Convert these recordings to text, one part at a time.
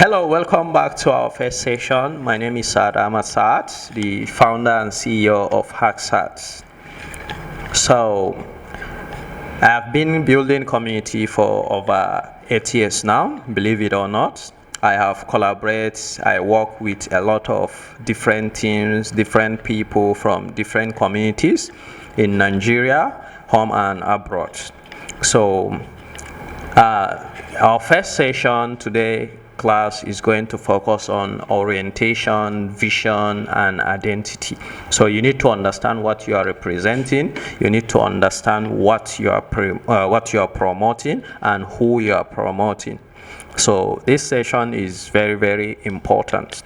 Hello, welcome back to our first session. My name is Saad Ahmad Saad, the founder and CEO of HackSat. So, I've been building community for over 8 years now, believe it or not. I work with a lot of different teams, different people from different communities in Nigeria, home and abroad. So, our first session today class is going to focus on orientation, vision, and identity. So you need to understand what you are representing. You need to understand what you are promoting and who you are promoting. So this session is very, very important.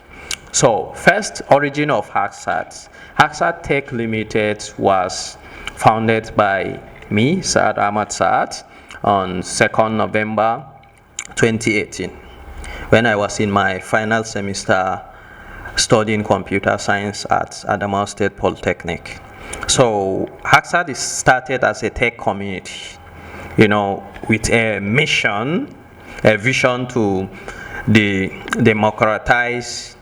So first, origin of HackSat. HackSat Tech Limited was founded by me, Saad Ahmad Saad, on 2nd November 2018 when I was in my final semester studying computer science at Adamawa State Polytechnic. So HackSat is started as a tech community, with a mission, a vision to democratize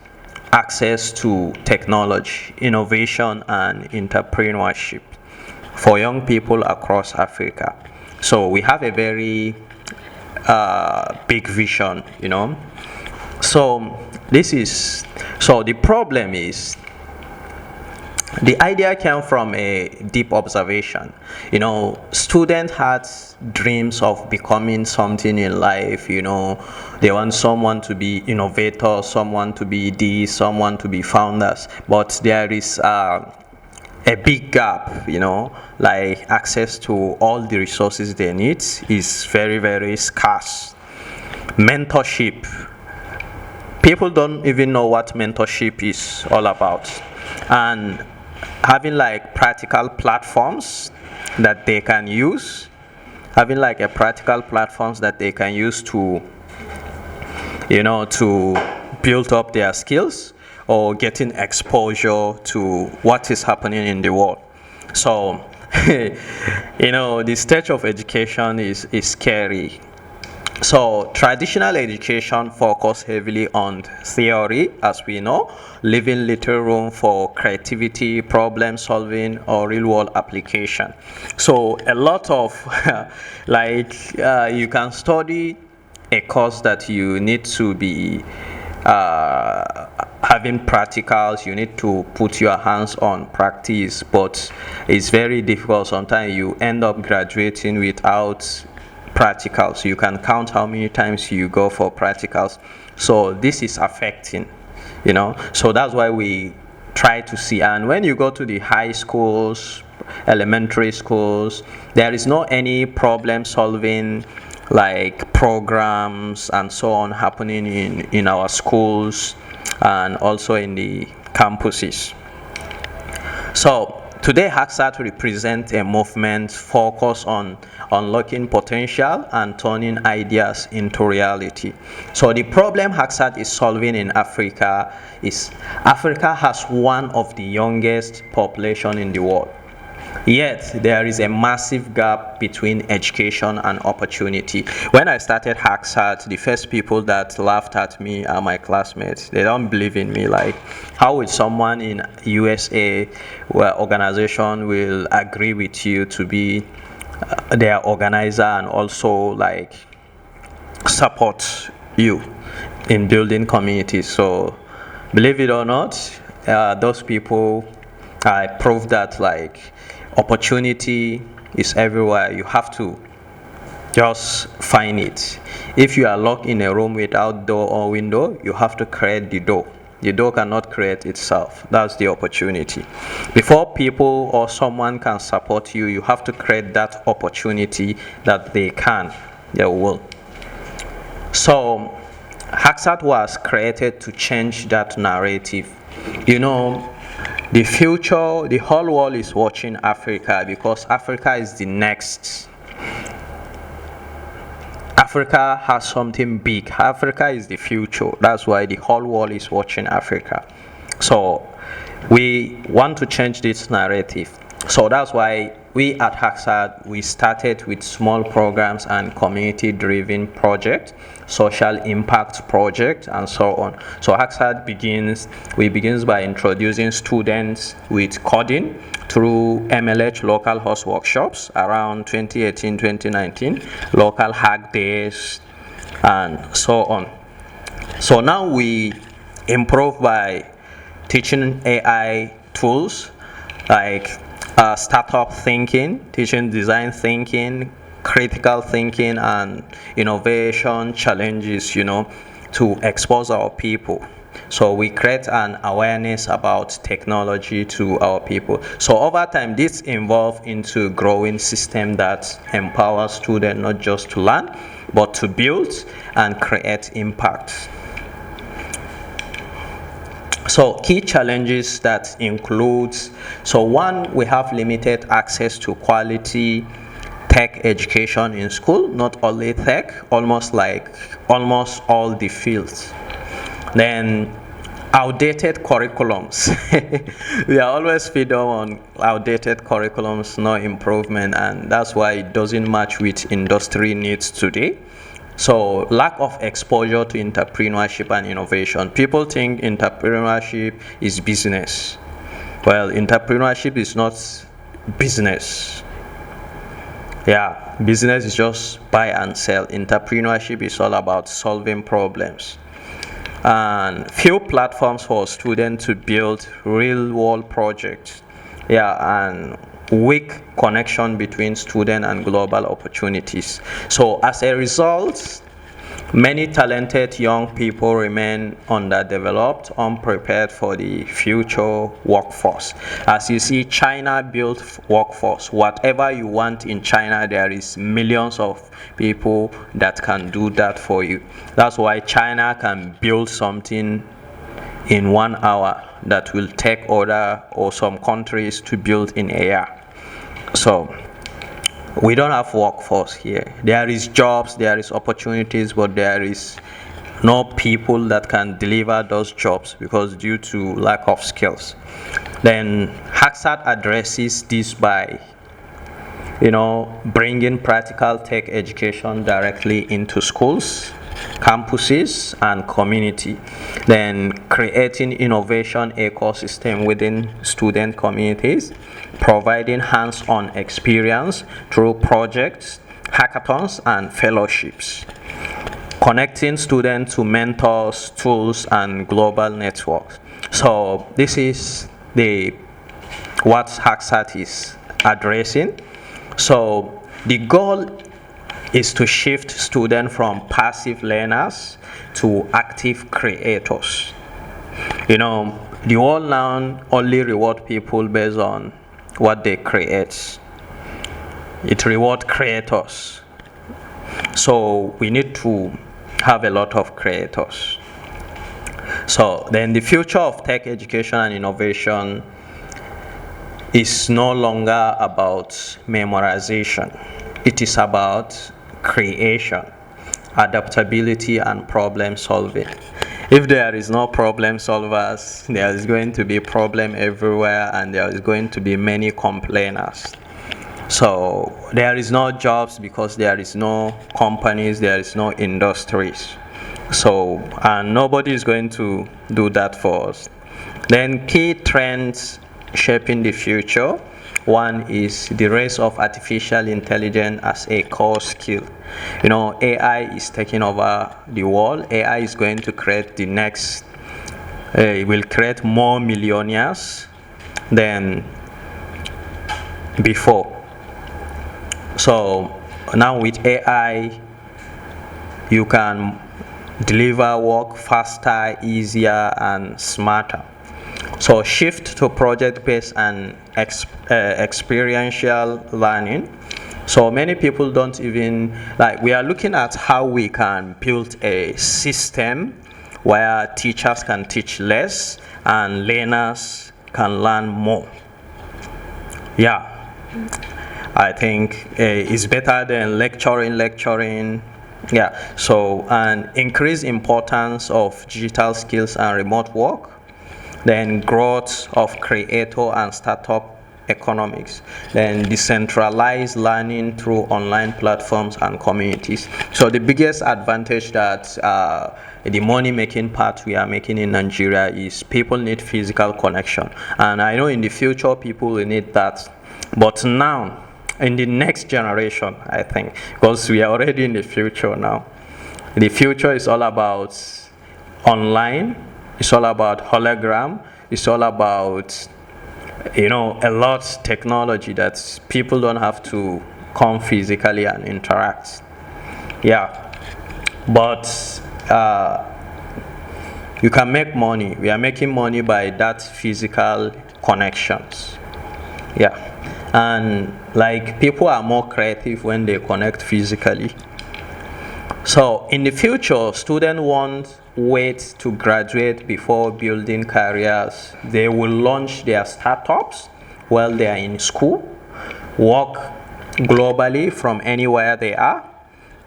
access to technology, innovation, and entrepreneurship for young people across Africa. So we have a very big vision, So the problem is, the idea came from a deep observation. Students had dreams of becoming something in life. They want someone to be innovator, someone to be this, someone to be founders. But there is a big gap, like access to all the resources they need is very, very scarce. Mentorship. People don't even know what mentorship is all about. And having like practical platforms that they can use, to, to build up their skills or getting exposure to what is happening in the world. So, the stage of education is scary. So traditional education focus heavily on theory, as we know, leaving little room for creativity, problem solving, or real world application. So a lot of you can study a course that you need to be having practicals, you need to put your hands on practice, but it's very difficult. Sometimes you end up graduating without practicals. You can count how many times you go for practicals. So this is affecting, so that's why we try to see. And when you go to the high schools, elementary schools, there is no any problem solving like programs and so on happening in our schools and also in the campuses. So today, HackSat represents a movement focused on unlocking potential and turning ideas into reality. So the problem HackSat is solving in Africa is Africa has one of the youngest population in the world. Yet there is a massive gap between education and opportunity. When I started HackSat, the first people that laughed at me are my classmates. They don't believe in me. Like, how would someone in USA where organization will agree with you to be their organizer and also like support you in building communities? So believe it or not, those people, I proved that like opportunity is everywhere. You have to just find it. If you are locked in a room without door or window, you have to create the door. The door cannot create itself. That's the opportunity. Before people or someone can support you, you have to create that opportunity that they will. So HackSat was created to change that narrative. The future, the whole world is watching Africa because Africa is the next. Africa has something big. Africa is the future. That's why the whole world is watching Africa. So we want to change this narrative. So that's why we at Hacksat, we started with small programs and community-driven projects, social impact project, and so on. So Hacksat begins by introducing students with coding through MLH local host workshops around 2018, 2019, local hack days, and so on. So now we improve by teaching AI tools like startup thinking, teaching design thinking, critical thinking, and innovation challenges, to expose our people. So we create an awareness about technology to our people. So over time, this evolves into growing system that empowers students not just to learn, but to build and create impact. So key challenges that includes, so one, we have limited access to quality tech education in school, not only tech, almost all the fields. Then outdated curriculums. We are always feed on outdated curriculums, no improvement, and that's why it doesn't match with industry needs today. So lack of exposure to entrepreneurship and innovation. People think entrepreneurship is business. Well, entrepreneurship is not business. Yeah, business is just buy and sell. Entrepreneurship is all about solving problems. And few platforms for students to build real world projects. Yeah, and weak connection between student and global opportunities. So as a result, many talented young people remain underdeveloped, unprepared for the future workforce. As you see, China built workforce. Whatever you want in China, there is millions of people that can do that for you. That's why China can build something in 1 hour that will take other or some countries to build in a year. So we don't have workforce here. There is jobs, there is opportunities, but there is no people that can deliver those jobs because due to lack of skills. Then Hacksat addresses this by bringing practical tech education directly into schools, campuses, and community. Then creating innovation ecosystem within student communities, providing hands-on experience through projects, hackathons, and fellowships, connecting students to mentors, tools, and global networks. So this is what Hacksat is addressing. So the goal is to shift students from passive learners to active creators. The world now only reward people based on what they create. It rewards creators. So we need to have a lot of creators. So then the future of tech education and innovation is no longer about memorization. It is about creation, adaptability, and problem solving. If there is no problem solvers, there is going to be problem everywhere, and there is going to be many complainers. So there is no jobs because there is no companies, there is no industries. So, and nobody is going to do that for us. Then key trends shaping the future. One is the rise of artificial intelligence as a core skill. AI is taking over the world. AI is going to create the next, it will create more millionaires than before. So now with AI, you can deliver work faster, easier, and smarter. So shift to project-based and experiential learning. So many people don't even, we are looking at how we can build a system where teachers can teach less and learners can learn more. Yeah, I think it's better than lecturing. Yeah, so an increased importance of digital skills and remote work. Then growth of creator and startup economics. Then decentralized learning through online platforms and communities. So the biggest advantage that the money making part we are making in Nigeria is people need physical connection, and I know in the future people will need that, but now in the next generation, I think, because we are already in the future now, the future is all about online, it's all about hologram, it's all about a lot technology that people don't have to come physically and interact. Yeah, but you can make money. We are making money by that physical connections. Yeah, and like people are more creative when they connect physically. So in the future, students won't wait to graduate before building careers. They will launch their startups while they are in school, work globally from anywhere they are,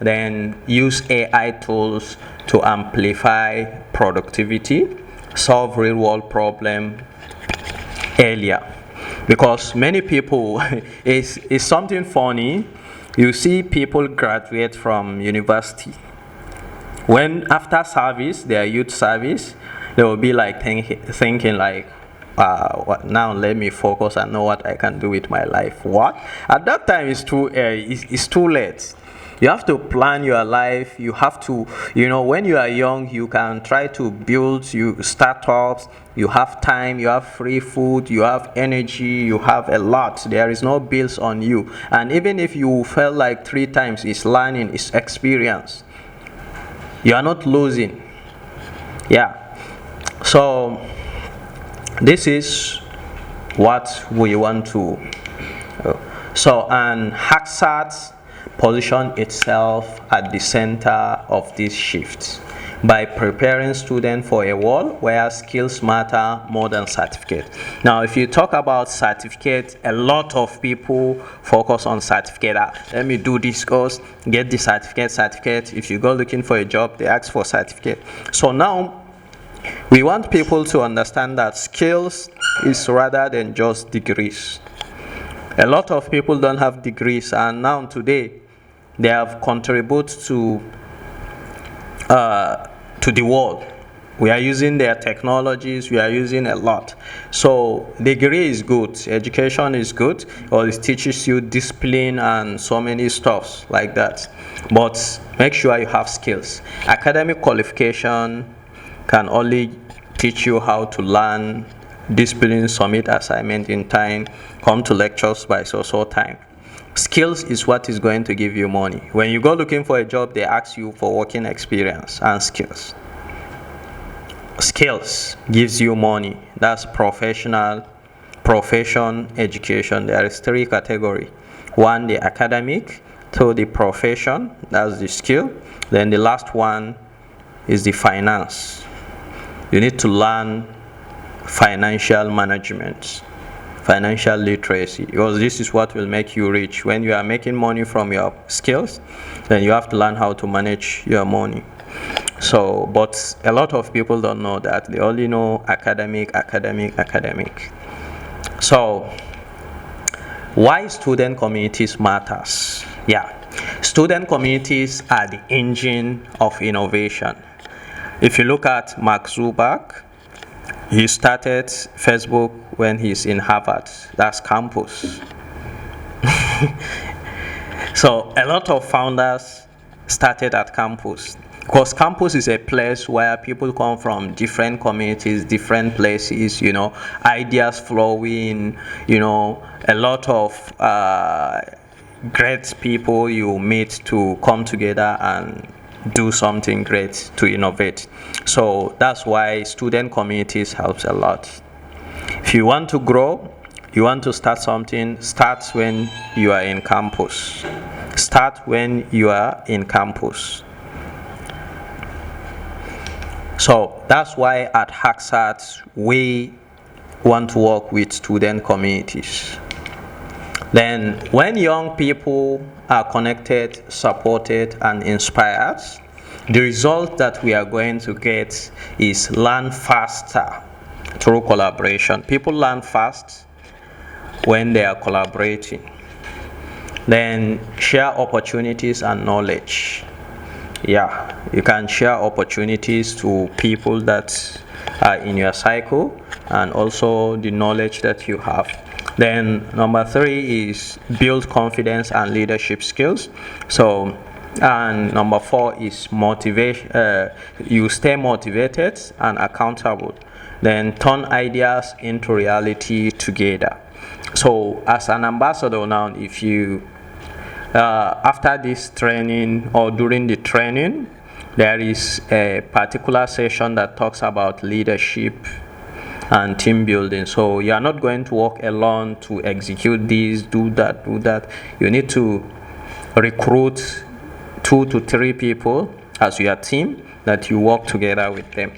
then use AI tools to amplify productivity, solve real world problems earlier. Because many people, it's something funny. You see people graduate from university. When after service, their youth service, they will be like thinking like, now let me focus and know what I can do with my life. What? At that time, it's too late. You have to plan your life. You have to, when you are young, you can try to build startups. You have time, you have free food, you have energy, you have a lot. There is no bills on you. And even if you fail like 3 times, it's learning, it's experience. You are not losing. Yeah. So this is what we want to. And Hacksat position itself at the center of this shift by preparing students for a world where skills matter more than certificate. Now, if you talk about certificate, a lot of people focus on certificate. Let me do this course, get the certificate. If you go looking for a job, they ask for certificate. So now, we want people to understand that skills is rather than just degrees. A lot of people don't have degrees, and now today, they have contributed to the world. We are using their technologies, we are using a lot. So degree is good, education is good, or it teaches you discipline and so many stuffs like that. But make sure you have skills. Academic qualification can only teach you how to learn, discipline, submit assignment in time, come to lectures by so time. Skills is what is going to give you money. When you go looking for a job, they ask you for working experience and skills. Skills gives you money. That's profession, education. There is 3 categories. 1, the academic. 2, the profession. That's the skill. Then the last one is the finance. You need to learn financial management, financial literacy, because this is what will make you rich. When you are making money from your skills, then you have to learn how to manage your money. So, but a lot of people don't know that. They only know academic. So, why student communities matters? Yeah, student communities are the engine of innovation. If you look at Mark Zuckerberg, he started Facebook when he's in Harvard. That's campus. So a lot of founders started at campus, because campus is a place where people come from different communities, different places, ideas flowing, a lot of great people you meet to come together and do something great to innovate. So that's why student communities helps a lot. If you want to grow, you want to start something, start when you are in campus. Start when you are in campus. So that's why at Hacksat we want to work with student communities. Then when young people are connected, supported, and inspired, the result that we are going to get is learn faster through collaboration. People learn fast when they are collaborating. Then share opportunities and knowledge. Yeah, you can share opportunities to people that are in your cycle and also the knowledge that you have. Then number 3 is build confidence and leadership skills. So, and number 4 is motivation. You stay motivated and accountable. Then turn ideas into reality together. So as an ambassador now, if you after this training or during the training, there is a particular session that talks about leadership and team building. So you are not going to work alone to execute this, do that, do that. You need to recruit 2 to 3 people as your team that you work together with them.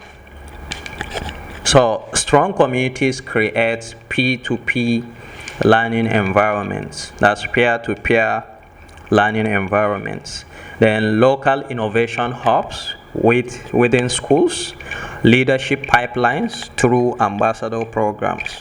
So strong communities create P2P learning environments. That's peer-to-peer learning environments. Then local innovation hubs within schools, leadership pipelines through ambassador programs.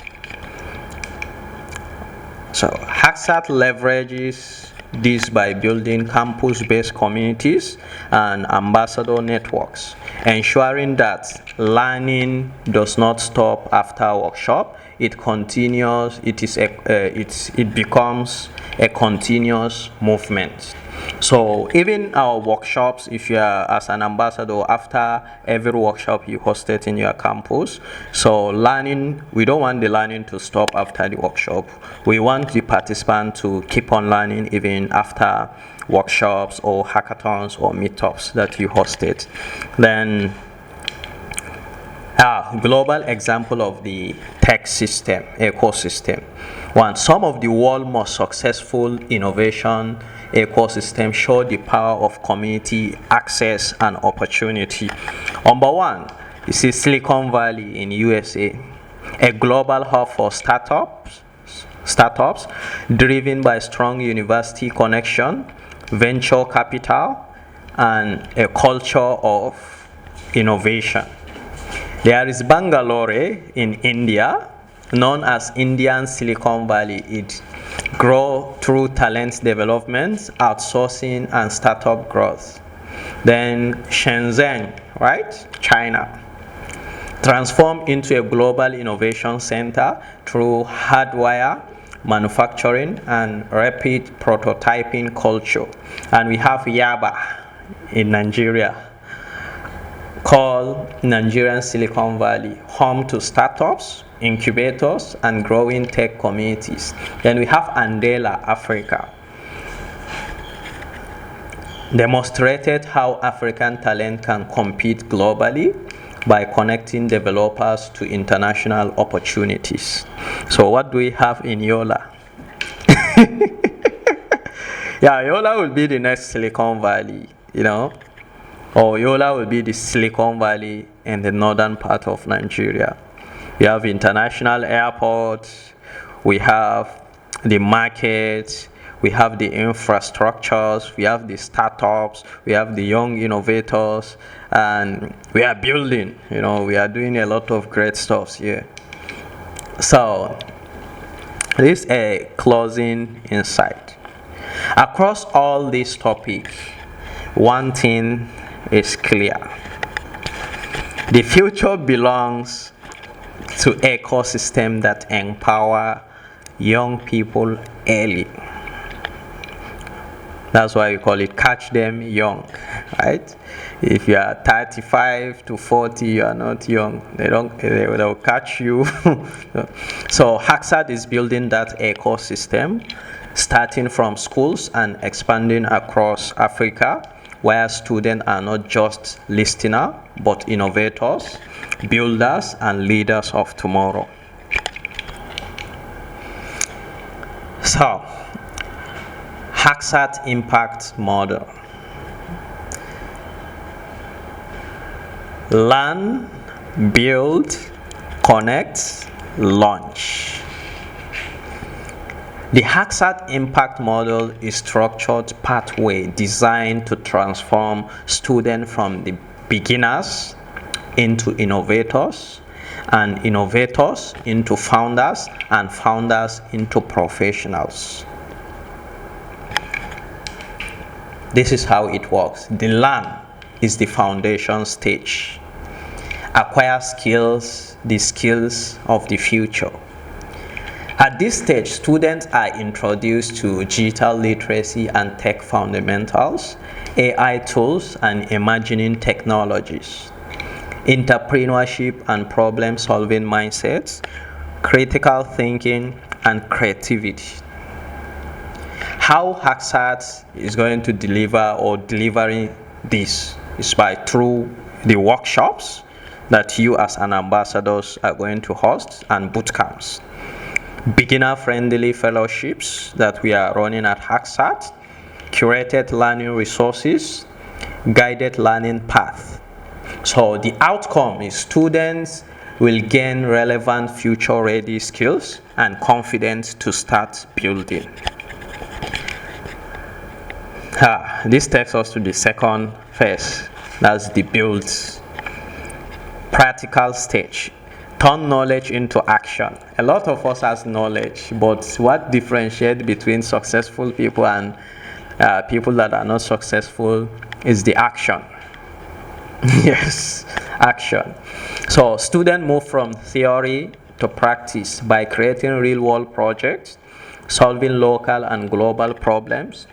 So Hacksat leverages this by building campus-based communities and ambassador networks, ensuring that learning does not stop after workshop. It continues. It becomes a continuous movement. So even our workshops, if you are as an ambassador, after every workshop you hosted in your campus, so learning, we don't want the learning to stop after the workshop. We want the participant to keep on learning even after workshops or hackathons or meetups that you hosted. Then global example of the tech system, ecosystem. One, some of the world's most successful innovation ecosystem show the power of community access and opportunity. Number 1, you see Silicon Valley in USA, a global hub for startups driven by strong university connection, venture capital, and a culture of innovation. There is Bangalore in India, known as Indian Silicon Valley. It grows through talent development, outsourcing, and startup growth. Then Shenzhen, right? China, transformed into a global innovation center through hardware manufacturing and rapid prototyping culture. And we have Yaba in Nigeria, called Nigerian Silicon Valley, home to startups, incubators, and growing tech communities. Then we have Andela, Africa, demonstrated how African talent can compete globally by connecting developers to international opportunities. So what do we have in Yola? Yeah, Yola will be the next Silicon Valley, or Yola will be the Silicon Valley in the northern part of Nigeria. We have international airports, we have the markets, we have the infrastructures, we have the startups, we have the young innovators, and we are building, we are doing a lot of great stuff here. So, this is a closing insight. Across all these topics, one thing is clear. The future belongs to ecosystem that empower young people early. That's why we call it catch them young, right? If you are 35 to 40, you are not young. They will catch you. So Hacksat is building that ecosystem, starting from schools and expanding across Africa, where students are not just listeners, but innovators, builders, and leaders of tomorrow. So, Hacksat impact model. Learn, build, connect, launch. The Hacksat impact model is structured pathway designed to transform students from the beginners into innovators and innovators into founders, and founders into professionals. This is how it works. The learn is the foundation stage. Acquire skills, the skills of the future. At this stage, students are introduced to digital literacy and tech fundamentals, AI tools, and emerging technologies, entrepreneurship and problem-solving mindsets, critical thinking, and creativity. How Hacksat is going to deliver or delivering this is through the workshops that you as an ambassadors are going to host and boot camps. Beginner-friendly fellowships that we are running at Hacksat, curated learning resources, guided learning path. So the outcome is students will gain relevant future-ready skills and confidence to start building. This takes us to the second phase, that's the build. Practical stage. Turn knowledge into action. A lot of us has knowledge, but what differentiates between successful people and people that are not successful is the action. Yes, action. So students move from theory to practice by creating real-world projects, solving local and global problems,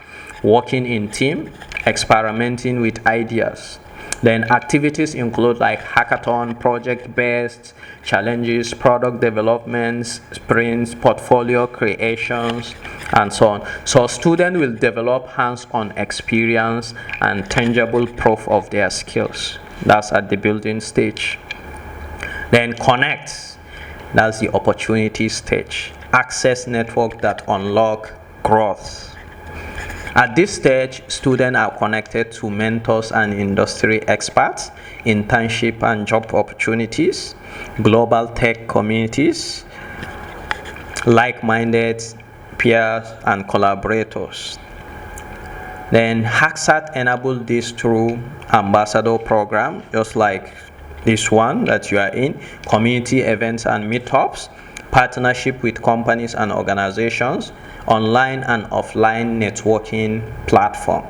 working in team, experimenting with ideas. Then activities include like hackathon, project-based challenges, product developments, sprints, portfolio creations, and so on. So students will develop hands-on experience and tangible proof of their skills. That's at the building stage. Then connect, that's the opportunity stage. Access network that unlock growth. At this stage, students are connected to mentors and industry experts, internship and job opportunities, global tech communities, like-minded peers and collaborators. Then Hacksat enabled this through ambassador program, just like this one that you are in, community events and meetups, partnership with companies and organizations, online and offline networking platform.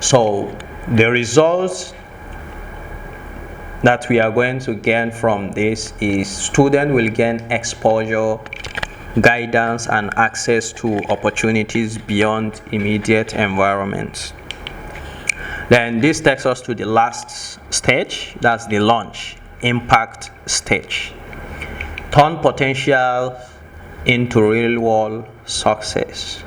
So the results that we are going to gain from this is students will gain exposure, guidance, and access to opportunities beyond immediate environments. Then this takes us to the last stage, that's the launch, impact stage. Turn potential into real-world success.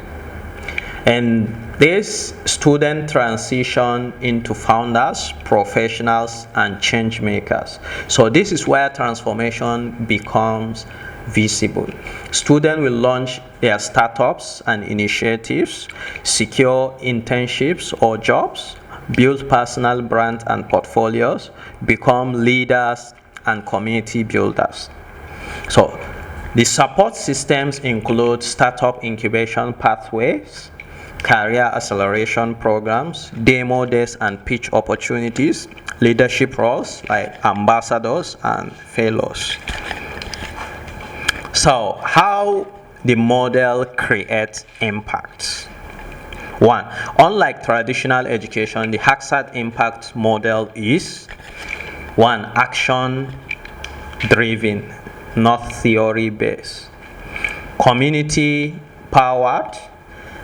And this student transition into founders, professionals, and change makers. So this is where transformation becomes visible. Students will launch their startups and initiatives, secure internships or jobs, build personal brands and portfolios, become leaders and community builders. So the support systems include startup incubation pathways, career acceleration programs, demo days and pitch opportunities, leadership roles like ambassadors and fellows. So how the model creates impact? One, unlike traditional education, the Hacksat impact model is one, action driven, not theory based. Community powered,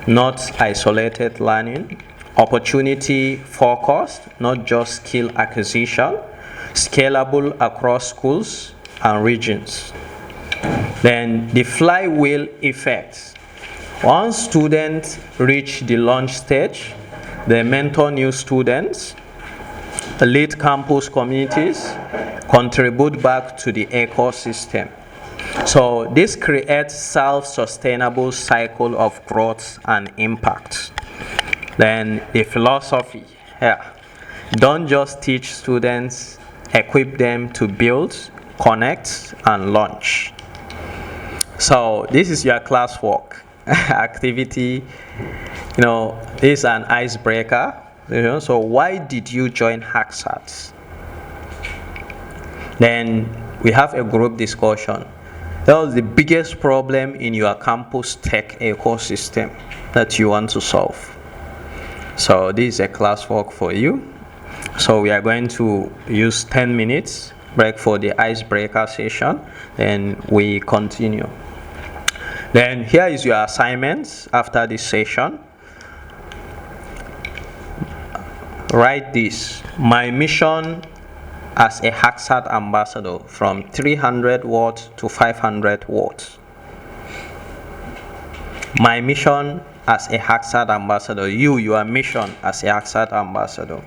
not isolated learning. Opportunity focused, not just skill acquisition. Scalable across schools and regions. Then the flywheel effect. Once students reach the launch stage, they mentor new students, lead campus communities, contribute back to the ecosystem. So this creates self-sustainable cycle of growth and impact. Then the philosophy, don't just teach students, equip them to build, connect, and launch. So this is your classwork activity. This is an icebreaker. So why did you join Hacksat? Then we have a group discussion. That was the biggest problem in your campus tech ecosystem that you want to solve. So this is a classwork for you. So we are going to use 10 minutes break for the icebreaker session, then we continue. Then here is your assignments after this session. Write this: my mission as a Hacksat ambassador, from 300 watts to 500 watts. My mission as a Hacksat ambassador, your mission as a Hacksat ambassador.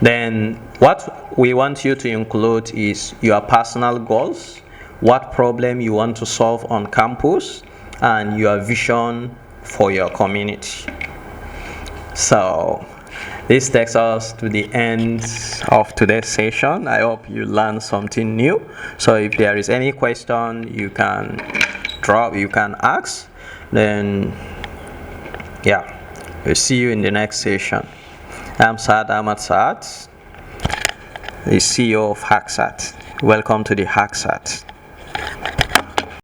Then what we want you to include is your personal goals, what problem you want to solve on campus, and your vision for your community. So this takes us to the end of today's session. I hope you learned something new. So if there is any question, you can drop, you can ask. Then yeah, we'll see you in the next session. I'm Saad Ahmad Saad, the CEO of Hacksat. Welcome to the Hacksat.